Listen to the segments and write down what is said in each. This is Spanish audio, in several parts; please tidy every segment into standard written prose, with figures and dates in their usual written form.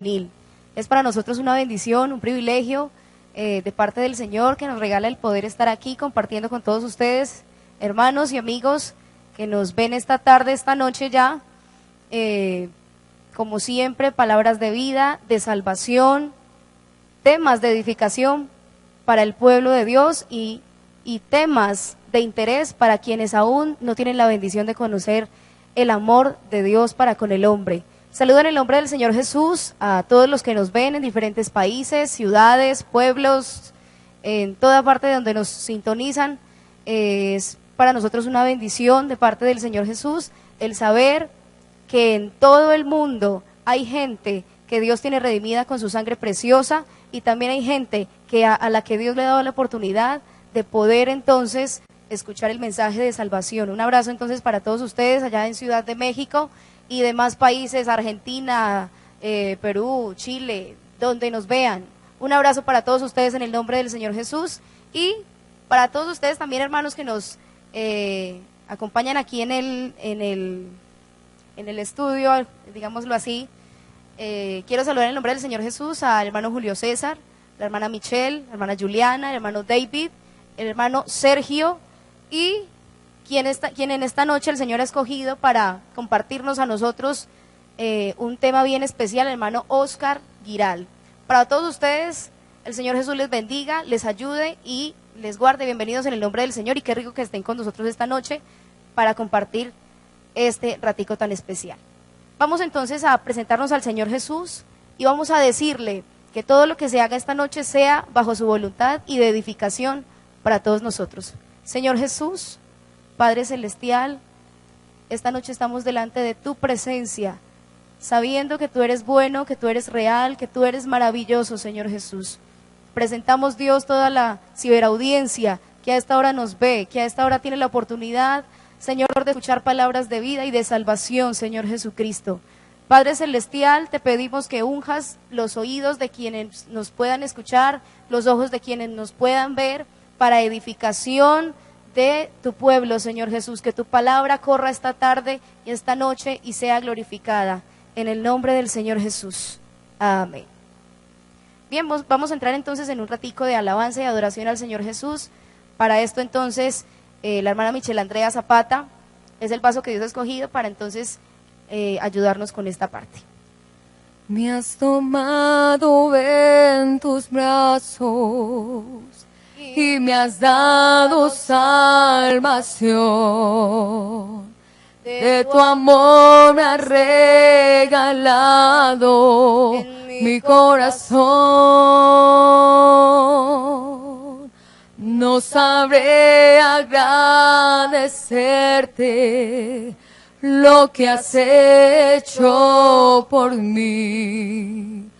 juvenil. Es para nosotros una bendición, un privilegio de parte del Señor que nos regala el poder estar aquí compartiendo con todos ustedes, hermanos y amigos que nos ven esta tarde, esta noche ya. Como siempre, palabras de vida, de salvación, temas de edificación para el pueblo de Dios y temas de interés para quienes aún no tienen la bendición de conocer el amor de Dios para con el hombre. Saludo en el nombre del Señor Jesús a todos los que nos ven en diferentes países, ciudades, pueblos, en toda parte de donde nos sintonizan. Es para nosotros una bendición de parte del Señor Jesús el saber que en todo el mundo hay gente que Dios tiene redimida con su sangre preciosa, y también hay gente que a la que Dios le ha dado la oportunidad de poder entonces escuchar el mensaje de salvación. Un abrazo entonces para todos ustedes allá en Ciudad de México y demás países, Argentina, Perú, Chile, donde nos vean. Un abrazo para todos ustedes en el nombre del Señor Jesús, y para todos ustedes también, hermanos, que nos acompañan aquí en el estudio, digámoslo así. Quiero saludar en el nombre del Señor Jesús al hermano Julio César, la hermana Michelle, la hermana Juliana, el hermano David, el hermano Sergio, y quien en esta noche el Señor ha escogido para compartirnos a nosotros un tema bien especial, el hermano Oscar Giral. Para todos ustedes, el Señor Jesús les bendiga, les ayude y les guarde. Bienvenidos en el nombre del Señor, y qué rico que estén con nosotros esta noche para compartir este ratico tan especial. Vamos entonces a presentarnos al Señor Jesús y vamos a decirle que todo lo que se haga esta noche sea bajo su voluntad y de edificación para todos nosotros. Señor Jesús, Padre Celestial, esta noche estamos delante de tu presencia, sabiendo que tú eres bueno, que tú eres real, que tú eres maravilloso, Señor Jesús. Presentamos, Dios, toda la ciberaudiencia que a esta hora nos ve, que a esta hora tiene la oportunidad, Señor, de escuchar palabras de vida y de salvación, Señor Jesucristo. Padre Celestial, te pedimos que unjas los oídos de quienes nos puedan escuchar, los ojos de quienes nos puedan ver, para edificación de tu pueblo, Señor Jesús, que tu palabra corra esta tarde y esta noche y sea glorificada, en el nombre del Señor Jesús. Amén. Bien, vamos a entrar entonces en un ratico de alabanza y adoración al Señor Jesús. Para esto entonces, la hermana Michelle Andrea Zapata es el paso que Dios ha escogido para entonces ayudarnos con esta parte. Me has tomado en tus brazos y me has dado salvación. De tu amor me has regalado mi corazón. No sabré agradecerte lo que has hecho por mí.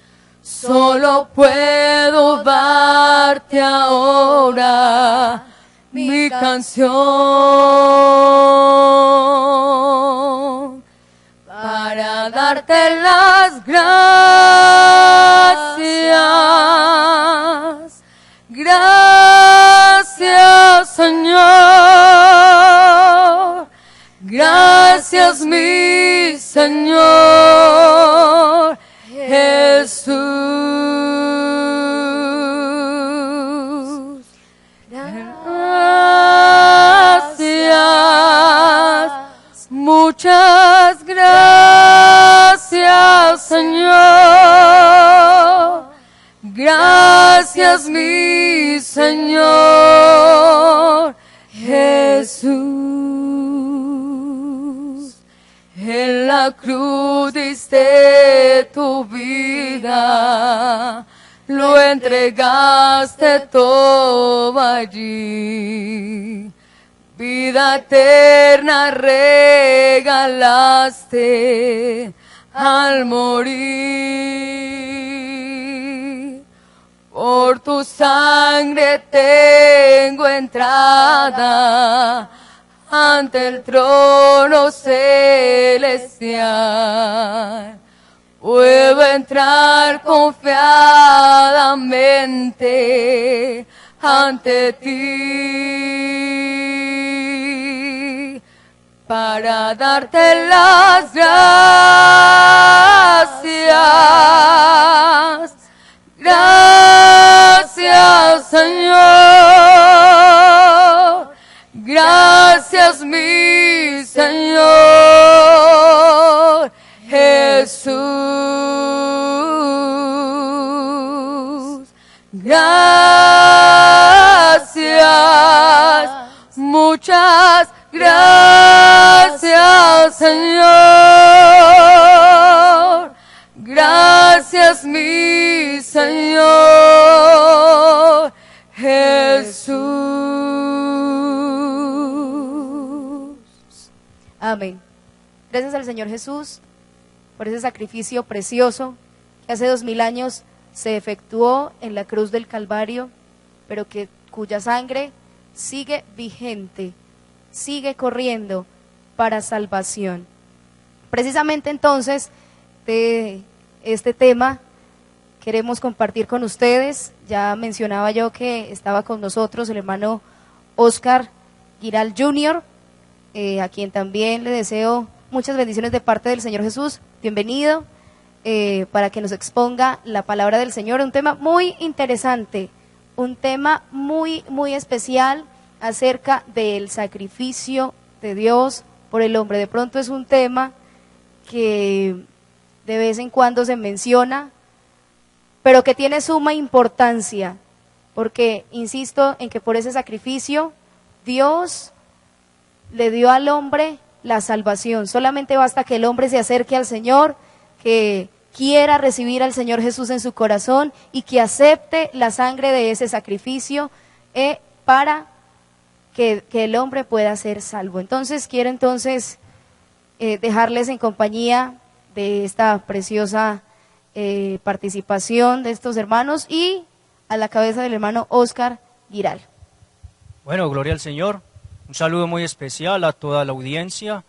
Solo puedo darte ahora mi canción para darte las gracias. Gracias, Señor. Gracias, mi Señor Jesús. Gracias, muchas gracias, Señor. Gracias, mi Señor Jesús. En la cruz diste tu vida, lo entregaste todo allí. Vida eterna regalaste al morir. Por tu sangre tengo entrada ante el trono celestial. Puedo entrar confiadamente ante ti. para darte las gracias. Gracias, Señor. Gracias, mi Señor Jesús. Gracias, muchas gracias, Señor. Gracias, mi Señor Jesús. Amén. Gracias al Señor Jesús por ese sacrificio precioso que hace 2000 años se efectuó en la cruz del Calvario, pero cuya sangre sigue vigente, sigue corriendo para salvación. Precisamente entonces, de este tema queremos compartir con ustedes. Ya mencionaba yo que estaba con nosotros el hermano Oscar Giral Jr., a quien también le deseo muchas bendiciones de parte del Señor Jesús. Bienvenido, para que nos exponga la palabra del Señor, un tema muy interesante, un tema muy, muy especial acerca del sacrificio de Dios por el hombre. De pronto es un tema que de vez en cuando se menciona, pero que tiene suma importancia, porque insisto en que por ese sacrificio Dios le dio al hombre la salvación. Solamente basta que el hombre se acerque al Señor, que quiera recibir al Señor Jesús en su corazón y que acepte la sangre de ese sacrificio para que el hombre pueda ser salvo. Entonces quiero dejarles en compañía de esta preciosa participación de estos hermanos y a la cabeza del hermano Oscar Giral. Bueno, gloria al Señor. Un saludo muy especial a toda la audiencia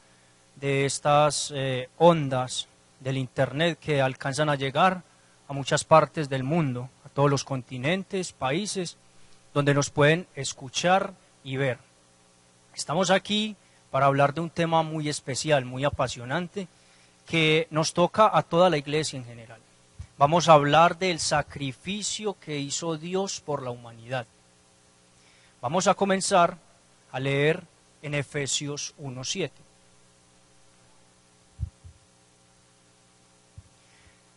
de estas ondas del Internet que alcanzan a llegar a muchas partes del mundo, a todos los continentes, países, donde nos pueden escuchar y ver. Estamos aquí para hablar de un tema muy especial, muy apasionante, que nos toca a toda la iglesia en general. Vamos a hablar del sacrificio que hizo Dios por la humanidad. Vamos a comenzar a leer en Efesios 1:7.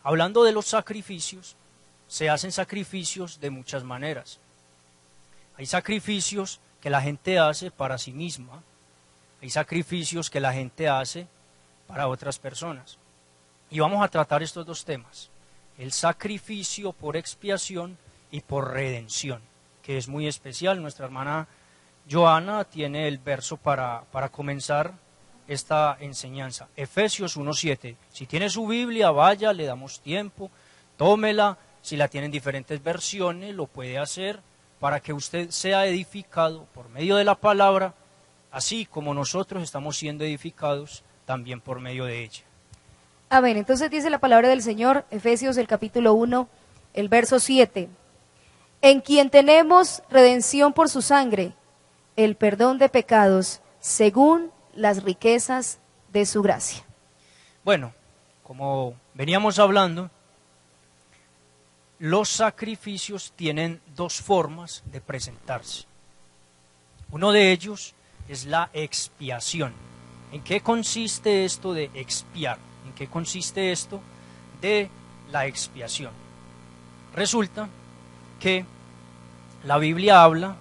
Hablando de los sacrificios, se hacen sacrificios de muchas maneras. Hay sacrificios que la gente hace para sí misma, hay sacrificios que la gente hace para otras personas. Y vamos a tratar estos dos temas, el sacrificio por expiación y por redención, que es muy especial. Nuestra hermana Joana tiene el verso para comenzar esta enseñanza, Efesios 1:7. Si tiene su Biblia, vaya, le damos tiempo, tómela. Si la tienen diferentes versiones, lo puede hacer para que usted sea edificado por medio de la palabra, así como nosotros estamos siendo edificados también por medio de ella. Amén. Entonces dice la palabra del Señor, Efesios el capítulo 1, el verso 7. En quien tenemos redención por su sangre, el perdón de pecados, según las riquezas de su gracia. Bueno, como veníamos hablando, los sacrificios tienen dos formas de presentarse. Uno de ellos es la expiación. ¿En qué consiste esto de expiar? ¿En qué consiste esto de la expiación? Resulta que la Biblia habla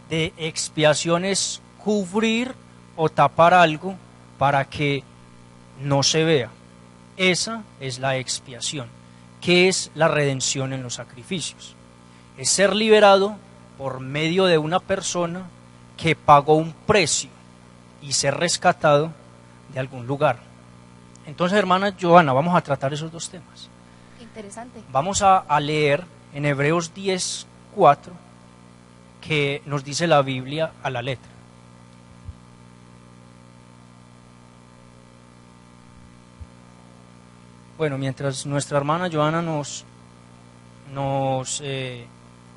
de expiaciones, cubrir o tapar algo para que no se vea. Esa es la expiación. ¿Qué es la redención en los sacrificios? Es ser liberado por medio de una persona que pagó un precio y ser rescatado de algún lugar. Entonces, hermana Joana, vamos a tratar esos dos temas. Interesante. Vamos a leer en Hebreos 10:4, que nos dice la Biblia a la letra. Bueno, mientras nuestra hermana Joana nos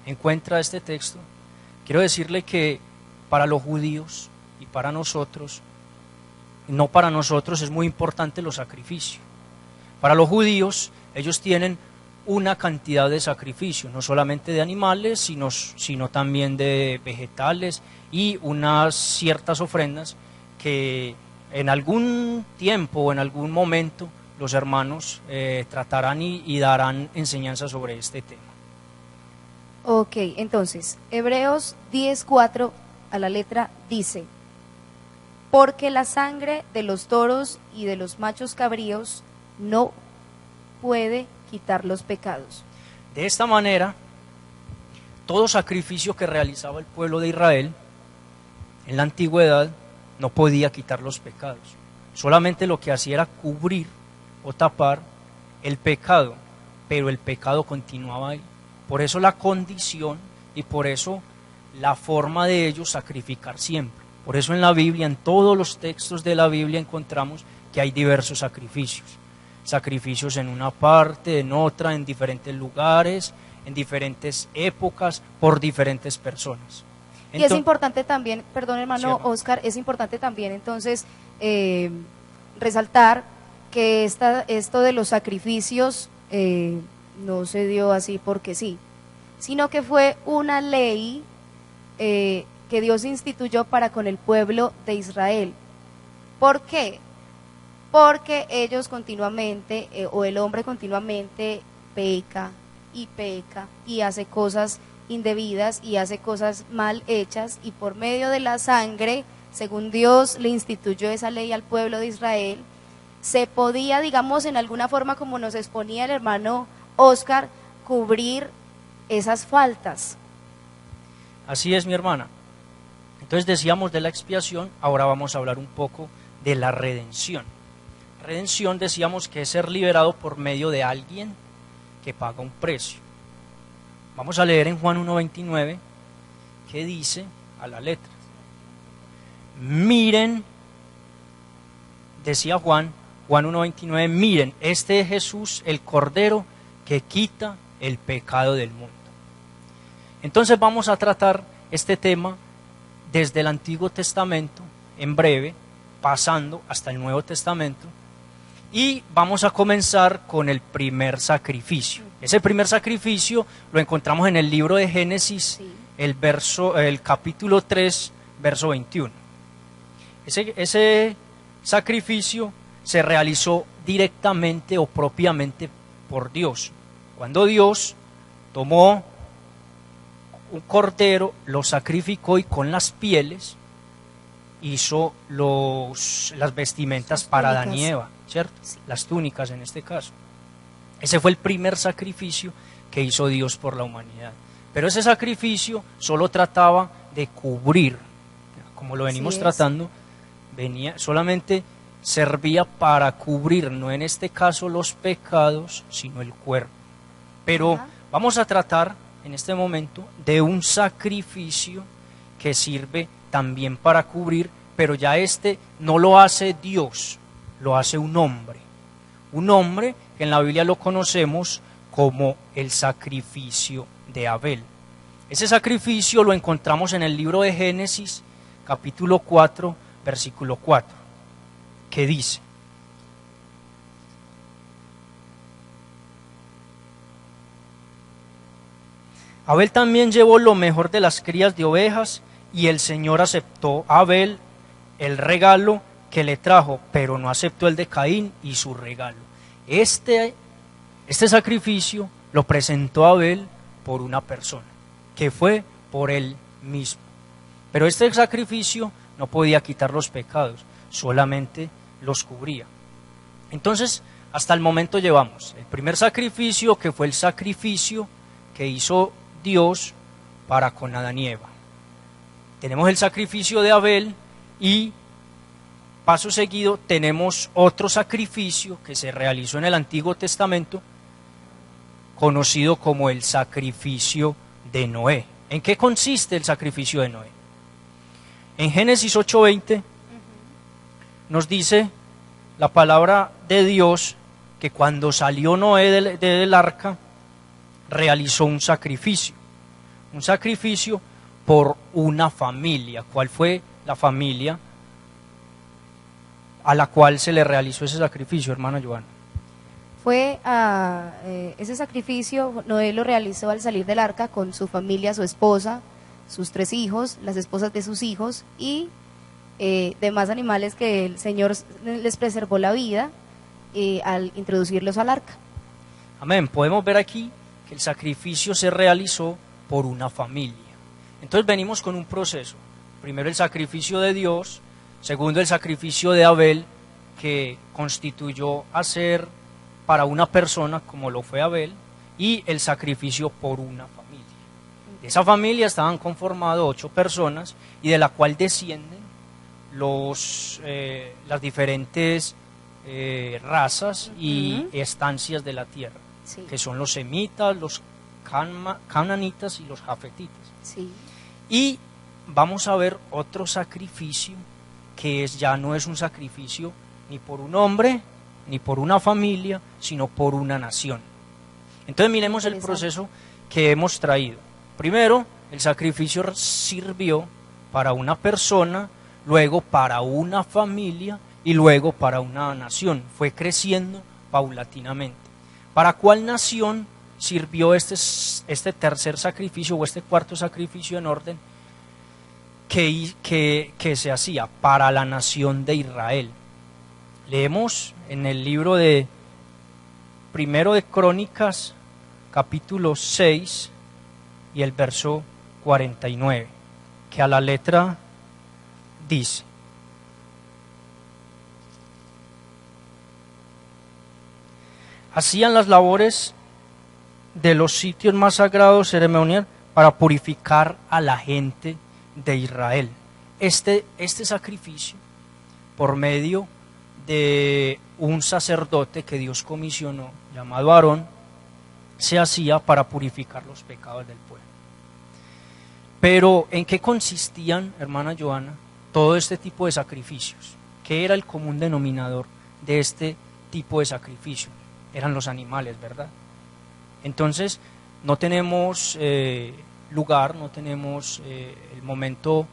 encuentra este texto, quiero decirle que para los judíos y para nosotros no para nosotros es muy importante los sacrificios. Para los judíos, ellos tienen una cantidad de sacrificios, no solamente de animales, sino también de vegetales y unas ciertas ofrendas que en algún tiempo o en algún momento los hermanos tratarán y darán enseñanza sobre este tema. Ok, entonces, Hebreos 10:4 a la letra dice: porque la sangre de los toros y de los machos cabríos no puede quitar los pecados. De esta manera, todo sacrificio que realizaba el pueblo de Israel en la antigüedad no podía quitar los pecados. Solamente lo que hacía era cubrir o tapar el pecado, pero el pecado continuaba ahí. Por eso la condición y por eso la forma de ellos sacrificar siempre. Por eso en la Biblia, en todos los textos de la Biblia encontramos que hay diversos sacrificios. Sacrificios en una parte, en otra, en diferentes lugares, en diferentes épocas, por diferentes personas. Y es importante también, perdón hermano Oscar, es importante también entonces resaltar que esto de los sacrificios no se dio así porque sí, sino que fue una ley que Dios instituyó para con el pueblo de Israel. ¿Por qué? Porque ellos continuamente, o el hombre continuamente peca y hace cosas indebidas y hace cosas mal hechas, y por medio de la sangre, según Dios le instituyó esa ley al pueblo de Israel, se podía, digamos, en alguna forma, como nos exponía el hermano Oscar, cubrir esas faltas. Así es, mi hermana. Entonces decíamos de la expiación, ahora vamos a hablar un poco de la redención. Redención decíamos que es ser liberado por medio de alguien que paga un precio. Vamos a leer en Juan 1:29 que dice a la letra: miren, decía Juan 1:29, miren, este es Jesús, el Cordero que quita el pecado del mundo. Entonces vamos a tratar este tema desde el Antiguo Testamento, en breve, pasando hasta el Nuevo Testamento, y vamos a comenzar con el primer sacrificio. Ese primer sacrificio lo encontramos en el libro de Génesis, sí, el capítulo 3, verso 21. Ese sacrificio se realizó directamente o propiamente por Dios. Cuando Dios tomó un cordero, lo sacrificó y con las pieles hizo las vestimentas para Adán y Eva, ¿cierto? Sí. Las túnicas en este caso. Ese fue el primer sacrificio que hizo Dios por la humanidad. Pero ese sacrificio solo trataba de cubrir, como lo venimos tratando, solamente servía para cubrir, no en este caso los pecados, sino el cuerpo. Pero vamos a tratar en este momento de un sacrificio que sirve también para cubrir, pero ya no lo hace Dios, lo hace un hombre que en la Biblia lo conocemos como el sacrificio de Abel. Ese sacrificio lo encontramos en el libro de Génesis, capítulo 4, versículo 4, que dice: Abel también llevó lo mejor de las crías de ovejas, y el Señor aceptó a Abel el regalo que le trajo, pero no aceptó el de Caín y su regalo. Este sacrificio lo presentó Abel por una persona, que fue por él mismo. Pero este sacrificio no podía quitar los pecados, solamente los cubría. Entonces, hasta el momento llevamos el primer sacrificio, que fue el sacrificio que hizo Dios para con Adán y Eva. Tenemos el sacrificio de Abel y paso seguido tenemos otro sacrificio que se realizó en el Antiguo Testamento, conocido como el sacrificio de Noé. ¿En qué consiste el sacrificio de Noé? En Génesis 8:20 nos dice la palabra de Dios que cuando salió Noé del arca, realizó un sacrificio por una familia. ¿Cuál fue la familia? a la cual se le realizó ese sacrificio, hermana Joana? Fue ese sacrificio, Noé lo realizó al salir del arca con su familia, su esposa, sus 3 hijos, las esposas de sus hijos y demás animales que el Señor les preservó la vida al introducirlos al arca. Amén. Podemos ver aquí que el sacrificio se realizó por una familia. Entonces venimos con un proceso. Primero el sacrificio de Dios, segundo el sacrificio de Abel, que constituyó hacer para una persona como lo fue Abel, y el sacrificio por una familia. De esa familia estaban conformadas 8 personas y de la cual descienden las diferentes razas y estancias de la tierra, Sí. que son los semitas, los cananitas y los jafetitas. Sí. Y vamos a ver otro sacrificio que ya no es un sacrificio ni por un hombre, ni por una familia, sino por una nación. Entonces miremos el proceso que hemos traído. Primero, el sacrificio sirvió para una persona, luego para una familia y luego para una nación. Fue creciendo paulatinamente. ¿Para cuál nación sirvió este tercer sacrificio o este cuarto sacrificio en orden que se hacía? Para la nación de Israel. Leemos en el libro de Primero de Crónicas, capítulo 6 y el verso 49, que a la letra dice: hacían las labores de los sitios más sagrados ceremonial para purificar a la gente de Israel. Este sacrificio, por medio de un sacerdote que Dios comisionó, llamado Aarón, se hacía para purificar los pecados del pueblo. Pero, ¿en qué consistían, hermana Joana, todo este tipo de sacrificios? ¿Qué era el común denominador de este tipo de sacrificio? Eran los animales, ¿verdad? Entonces, no tenemos lugar, no tenemos el momento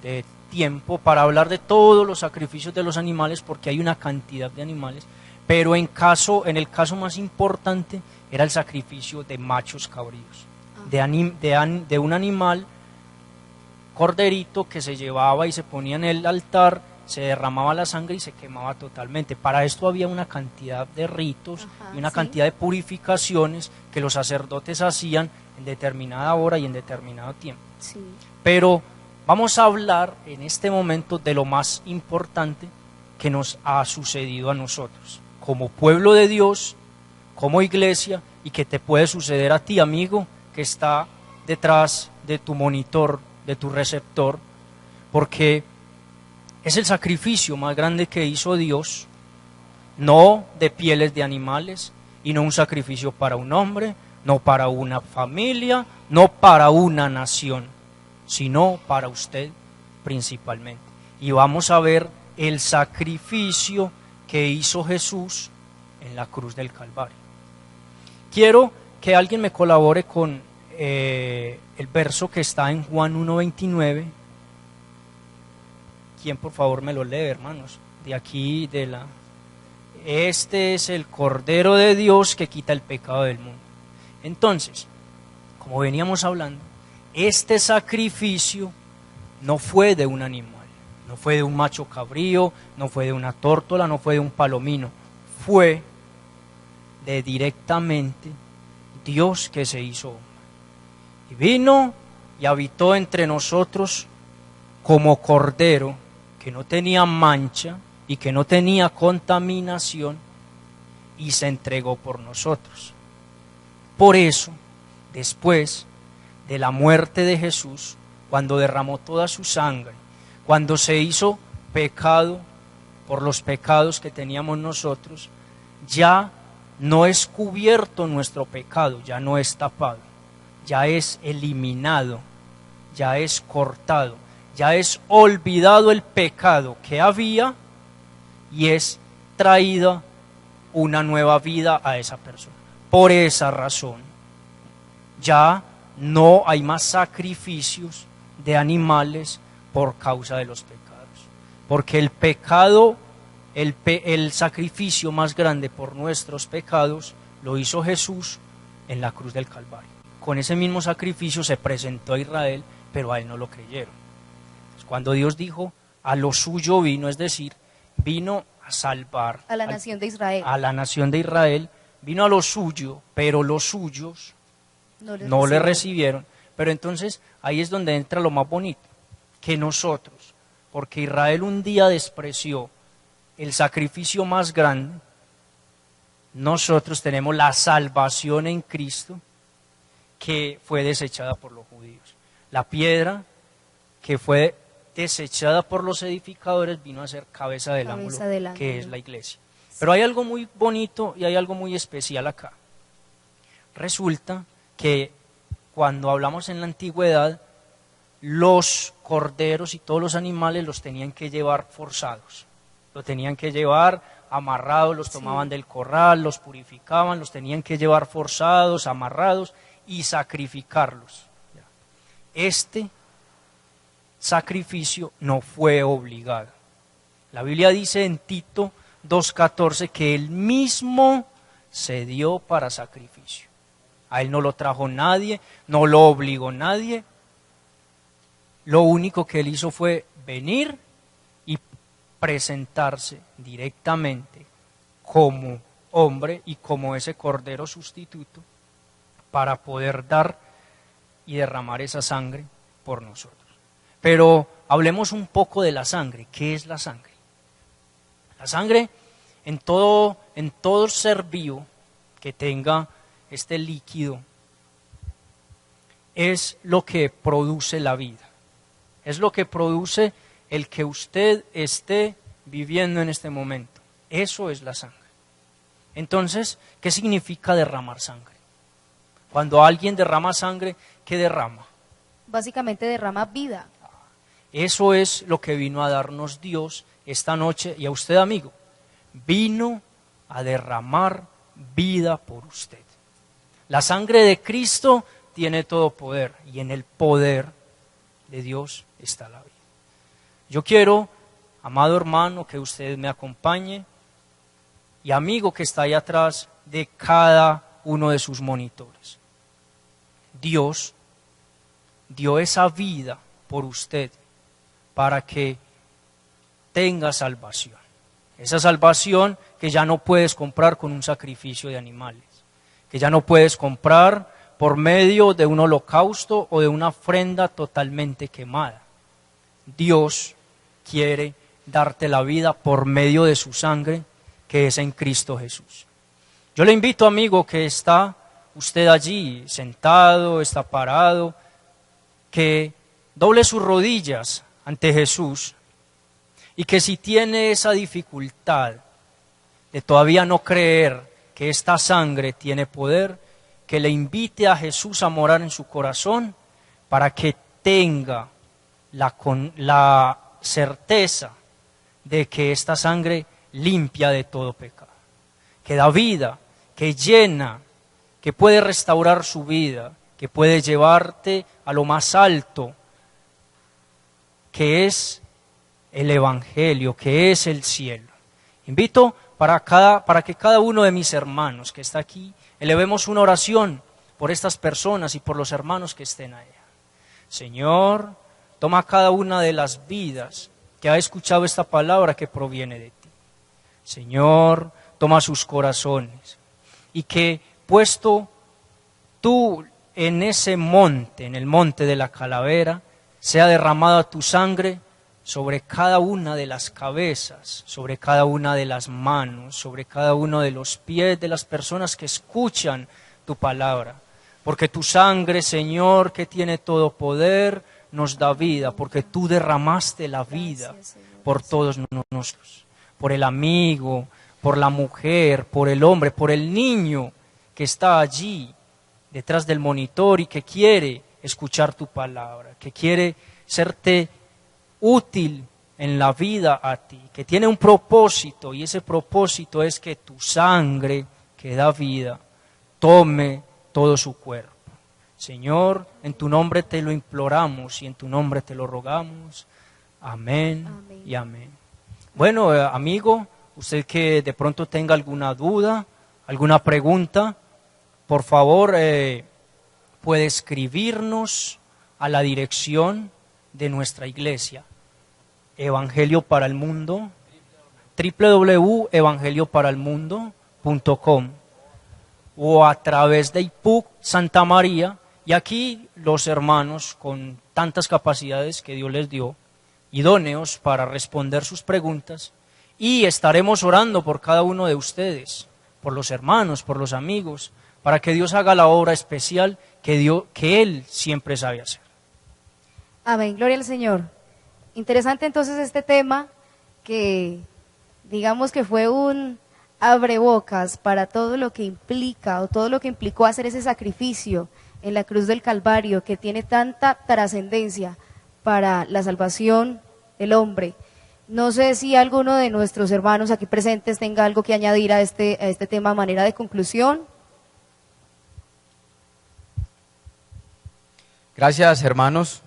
de tiempo para hablar de todos los sacrificios de los animales, porque hay una cantidad de animales, pero en el caso más importante era el sacrificio de machos cabríos, de un animal corderito que se llevaba y se ponía en el altar, se derramaba la sangre y se quemaba totalmente. Para esto había una cantidad de ritos y una cantidad de purificaciones que los sacerdotes hacían en determinada hora y en determinado tiempo. Sí. Pero vamos a hablar en este momento de lo más importante que nos ha sucedido a nosotros, como pueblo de Dios, como iglesia, y que te puede suceder a ti, amigo, que está detrás de tu monitor, de tu receptor, porque es el sacrificio más grande que hizo Dios, no de pieles de animales, y no un sacrificio para un hombre, no para una familia, no para una nación, sino para usted principalmente. Y vamos a ver el sacrificio que hizo Jesús en la cruz del Calvario. Quiero que alguien me colabore con el verso que está en Juan 1:29. ¿Quién por favor me lo lee, hermanos? De aquí, Este es el Cordero de Dios que quita el pecado del mundo. Entonces, como veníamos hablando, este sacrificio no fue de un animal, no fue de un macho cabrío, no fue de una tórtola, no fue de un palomino, fue de directamente Dios que se hizo hombre. Y vino y habitó entre nosotros como cordero que no tenía mancha y que no tenía contaminación, y se entregó por nosotros. Por eso, después de la muerte de Jesús, cuando derramó toda su sangre, cuando se hizo pecado por los pecados que teníamos nosotros, ya no es cubierto nuestro pecado, ya no es tapado, ya es eliminado, ya es cortado, ya es olvidado el pecado que había y es traída una nueva vida a esa persona. Por esa razón, ya no hay más sacrificios de animales por causa de los pecados, porque el pecado el sacrificio más grande por nuestros pecados lo hizo Jesús en la cruz del Calvario. Con ese mismo sacrificio se presentó a Israel, pero a él no lo creyeron. Cuando Dios dijo, a lo suyo vino, es decir, vino a salvar a la nación de Israel. A la nación de Israel, vino a lo suyo, pero los suyos no le recibieron. Pero entonces ahí es donde entra lo más bonito, que nosotros, porque Israel un día despreció el sacrificio más grande, nosotros tenemos la salvación en Cristo que fue desechada por los judíos. La piedra que fue desechada por los edificadores vino a ser cabeza del ángulo, que es la iglesia. Sí. Pero hay algo muy bonito y hay algo muy especial acá. Resulta que cuando hablamos en la antigüedad, los corderos y todos los animales los tenían que llevar forzados, los tenían que llevar amarrados, los tomaban del corral, los purificaban, los tenían que llevar forzados, amarrados y sacrificarlos. Este sacrificio no fue obligado. La Biblia dice en Tito 2:14 que él mismo se dio para sacrificio. A él no lo trajo nadie, no lo obligó nadie. Lo único que él hizo fue venir y presentarse directamente como hombre y como ese cordero sustituto para poder dar y derramar esa sangre por nosotros. Pero hablemos un poco de la sangre. ¿Qué es la sangre? La sangre en todo ser vivo que tenga este líquido es lo que produce la vida. Es lo que produce el que usted esté viviendo en este momento. Eso es la sangre. Entonces, ¿qué significa derramar sangre? Cuando alguien derrama sangre, ¿qué derrama? Básicamente derrama vida. Eso es lo que vino a darnos Dios esta noche y a usted, amigo. Vino a derramar vida por usted. La sangre de Cristo tiene todo poder y en el poder de Dios está la vida. Yo quiero, amado hermano, que usted me acompañe y amigo que está ahí atrás de cada uno de sus monitores. Dios dio esa vida por usted para que tenga salvación. Esa salvación que ya no puedes comprar con un sacrificio de animales, que ya no puedes comprar por medio de un holocausto o de una ofrenda totalmente quemada. Dios quiere darte la vida por medio de su sangre, que es en Cristo Jesús. Yo le invito, amigo, que está usted allí, sentado, está parado, que doble sus rodillas ante Jesús y que si tiene esa dificultad de todavía no creer que esta sangre tiene poder, que le invite a Jesús a morar en su corazón para que tenga la certeza de que esta sangre limpia de todo pecado, que da vida, que llena, que puede restaurar su vida, que puede llevarte a lo más alto, que es el Evangelio, que es el cielo. Invito para que cada uno de mis hermanos que está aquí, elevemos una oración por estas personas y por los hermanos que estén allá. Señor, toma cada una de las vidas que ha escuchado esta palabra que proviene de ti. Señor, toma sus corazones y que puesto tú en ese monte, en el monte de la calavera, sea derramada tu sangre sobre cada una de las cabezas, sobre cada una de las manos, sobre cada uno de los pies de las personas que escuchan tu palabra. Porque tu sangre, Señor, que tiene todo poder, nos da vida, porque tú derramaste la vida por todos nosotros, por el amigo, por la mujer, por el hombre, por el niño que está allí detrás del monitor y que quiere escuchar tu palabra, que quiere serte útil en la vida a ti, que tiene un propósito y ese propósito es que tu sangre que da vida tome todo su cuerpo. Señor, en tu nombre te lo imploramos y en tu nombre te lo rogamos. Amén, amén. Y amén. Bueno, amigo, usted que de pronto tenga alguna duda, alguna pregunta, por favor puede escribirnos a la dirección de nuestra iglesia, Evangelio para el Mundo, www.evangelioparalmundo.com, o a través de IPUC Santa María. Y aquí los hermanos con tantas capacidades que Dios les dio, idóneos para responder sus preguntas, y estaremos orando por cada uno de ustedes, por los hermanos, por los amigos, para que Dios haga la obra especial que Él siempre sabe hacer. Amén, gloria al Señor. Interesante entonces este tema, que digamos que fue un abrebocas para todo lo que implica o todo lo que implicó hacer ese sacrificio en la cruz del Calvario, que tiene tanta trascendencia para la salvación del hombre. No sé si alguno de nuestros hermanos aquí presentes tenga algo que añadir a este tema a manera de conclusión. Gracias, hermanos.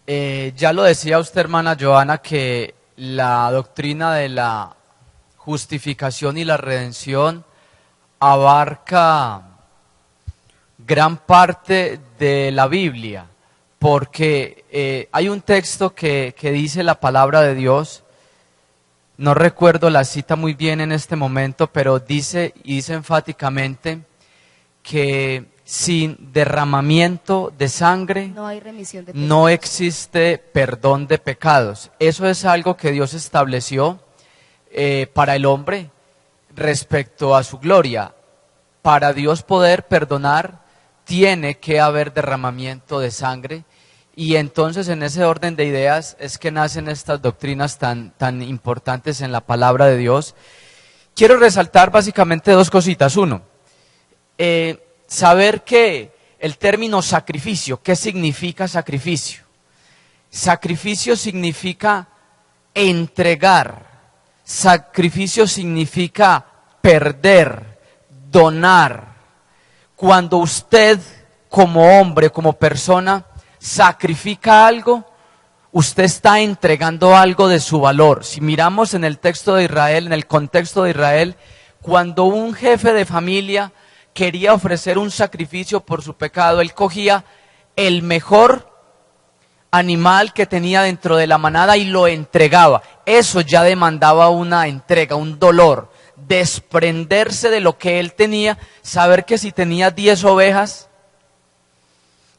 Ya lo decía usted, hermana Joana, que la doctrina de la justificación y la redención abarca gran parte de la Biblia, porque hay un texto que dice la palabra de Dios, no recuerdo la cita muy bien en este momento, pero dice enfáticamente que sin derramamiento de sangre No hay remisión de pecados. no existe perdón de pecados. Eso es algo que Dios estableció para el hombre respecto a su gloria. Para Dios poder perdonar, tiene que haber derramamiento de sangre, y entonces en ese orden de ideas es que nacen estas doctrinas tan importantes en la palabra de Dios. Quiero resaltar básicamente dos cositas. Uno, saber que el término sacrificio, ¿qué significa sacrificio? Sacrificio significa entregar, sacrificio significa perder, donar. Cuando usted como hombre, como persona, sacrifica algo, usted está entregando algo de su valor. Si miramos en el texto de Israel, en el contexto de Israel, cuando un jefe de familia quería ofrecer un sacrificio por su pecado, él cogía el mejor animal que tenía dentro de la manada y lo entregaba. Eso ya demandaba una entrega, un dolor, desprenderse de lo que él tenía, saber que si tenía 10 ovejas,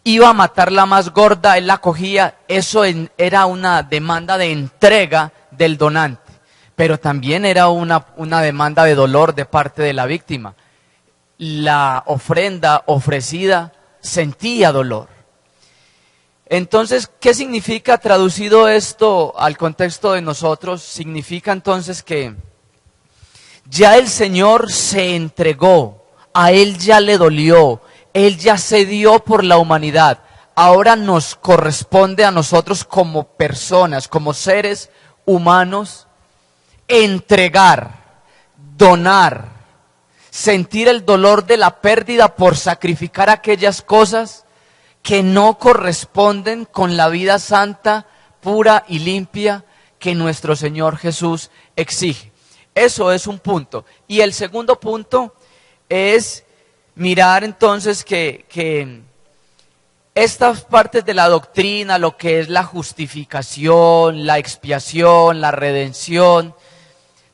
iba a matar la más gorda, él la cogía. Eso era una demanda de entrega del donante, pero también era una demanda de dolor de parte de la víctima. La ofrenda ofrecida sentía dolor. Entonces, ¿qué significa traducido esto al contexto de nosotros? Significa entonces que ya el Señor se entregó, a Él ya le dolió, Él ya se dio por la humanidad. Ahora nos corresponde a nosotros como personas, como seres humanos, entregar, donar, sentir el dolor de la pérdida por sacrificar aquellas cosas que no corresponden con la vida santa, pura y limpia que nuestro Señor Jesús exige. Eso es un punto. Y el segundo punto es mirar entonces que estas partes de la doctrina, lo que es la justificación, la expiación, la redención,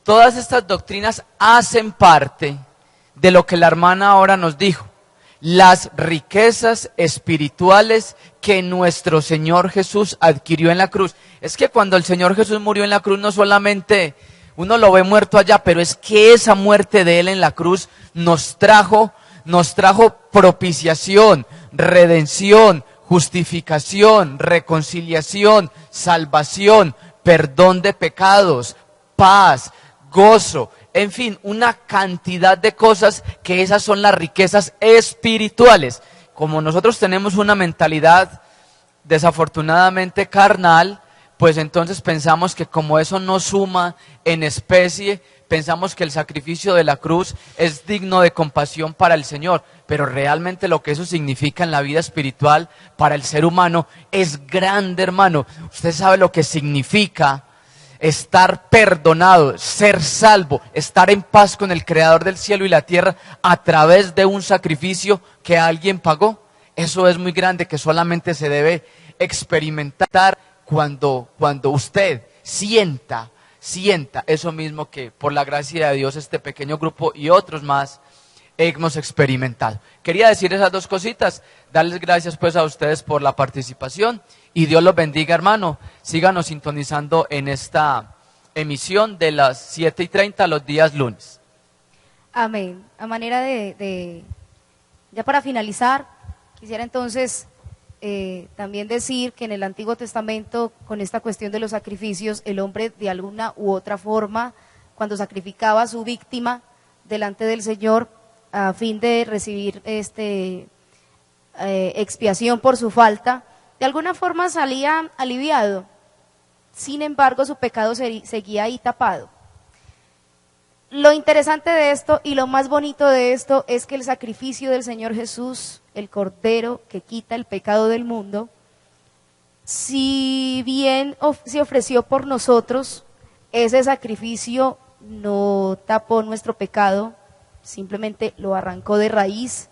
todas estas doctrinas hacen parte de lo que la hermana ahora nos dijo, las riquezas espirituales que nuestro Señor Jesús adquirió en la cruz. Es que cuando el Señor Jesús murió en la cruz, no solamente uno lo ve muerto allá, pero es que esa muerte de Él en la cruz nos trajo propiciación, redención, justificación, reconciliación, salvación, perdón de pecados, paz, gozo, en fin, una cantidad de cosas que esas son las riquezas espirituales. Como nosotros tenemos una mentalidad desafortunadamente carnal, pues entonces pensamos que como eso no suma en especie, pensamos que el sacrificio de la cruz es digno de compasión para el Señor, pero realmente lo que eso significa en la vida espiritual para el ser humano es grande, hermano. Usted sabe lo que significa estar perdonado, ser salvo, estar en paz con el Creador del cielo y la tierra a través de un sacrificio que alguien pagó. Eso es muy grande, que solamente se debe experimentar cuando usted sienta eso mismo que por la gracia de Dios este pequeño grupo y otros más hemos experimentado. Quería decir esas dos cositas, darles gracias pues a ustedes por la participación y Dios los bendiga, hermano. Síganos sintonizando en esta emisión de las 7:30 los días lunes. Amén. A manera ya para finalizar, quisiera entonces también decir que en el Antiguo Testamento, con esta cuestión de los sacrificios, el hombre de alguna u otra forma, cuando sacrificaba a su víctima delante del Señor, a fin de recibir expiación por su falta, de alguna forma salía aliviado. Sin embargo, su pecado seguía ahí tapado. Lo interesante de esto y lo más bonito de esto es que el sacrificio del Señor Jesús, el Cordero que quita el pecado del mundo, si bien se ofreció por nosotros, ese sacrificio no tapó nuestro pecado, simplemente lo arrancó de raíz,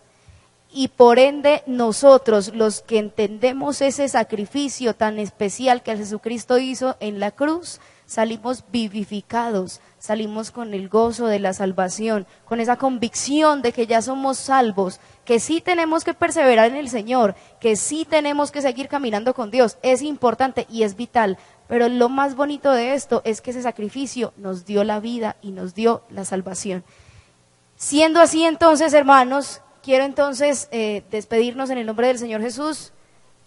y por ende nosotros, los que entendemos ese sacrificio tan especial que Jesucristo hizo en la cruz, salimos vivificados, salimos con el gozo de la salvación, con esa convicción de que ya somos salvos, que sí tenemos que perseverar en el Señor, que sí tenemos que seguir caminando con Dios. Es importante y es vital, pero lo más bonito de esto es que ese sacrificio nos dio la vida y nos dio la salvación. Siendo así entonces, hermanos, quiero entonces despedirnos en el nombre del Señor Jesús,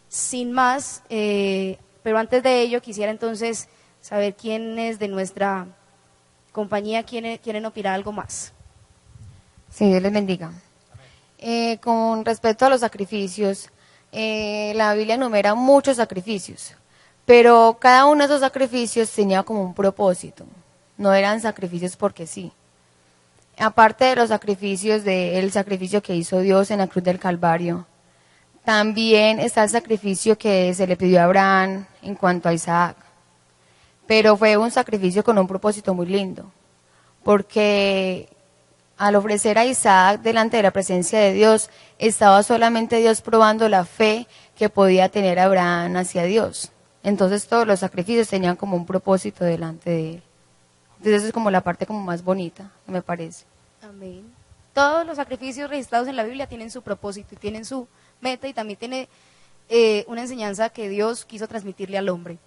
sin más, pero antes de ello quisiera entonces saber quiénes de nuestra compañía quieren opinar algo más. Sí, Dios les bendiga. Con respecto a los sacrificios, la Biblia enumera muchos sacrificios, pero cada uno de esos sacrificios tenía como un propósito, no eran sacrificios porque sí. Aparte de los sacrificios, del sacrificio que hizo Dios en la cruz del Calvario, también está el sacrificio que se le pidió a Abraham en cuanto a Isaac. Pero fue un sacrificio con un propósito muy lindo, porque al ofrecer a Isaac delante de la presencia de Dios, estaba solamente Dios probando la fe que podía tener Abraham hacia Dios. Entonces todos los sacrificios tenían como un propósito delante de él. Entonces eso es como la parte como más bonita, me parece. Amén. Todos los sacrificios registrados en la Biblia tienen su propósito y tienen su meta y también tiene una enseñanza que Dios quiso transmitirle al hombre.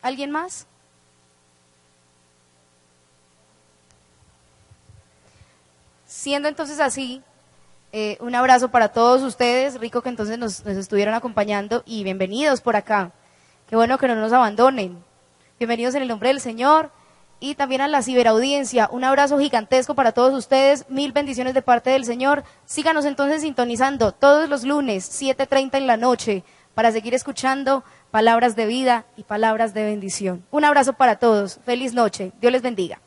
¿Alguien más? Siendo entonces así, un abrazo para todos ustedes, rico que entonces nos estuvieron acompañando y bienvenidos por acá. Qué bueno que no nos abandonen. Bienvenidos en el nombre del Señor. Y también a la ciberaudiencia, un abrazo gigantesco para todos ustedes, 1000 bendiciones de parte del Señor. Síganos entonces sintonizando todos los lunes, 7:30 en la noche, para seguir escuchando palabras de vida y palabras de bendición. Un abrazo para todos, feliz noche, Dios les bendiga.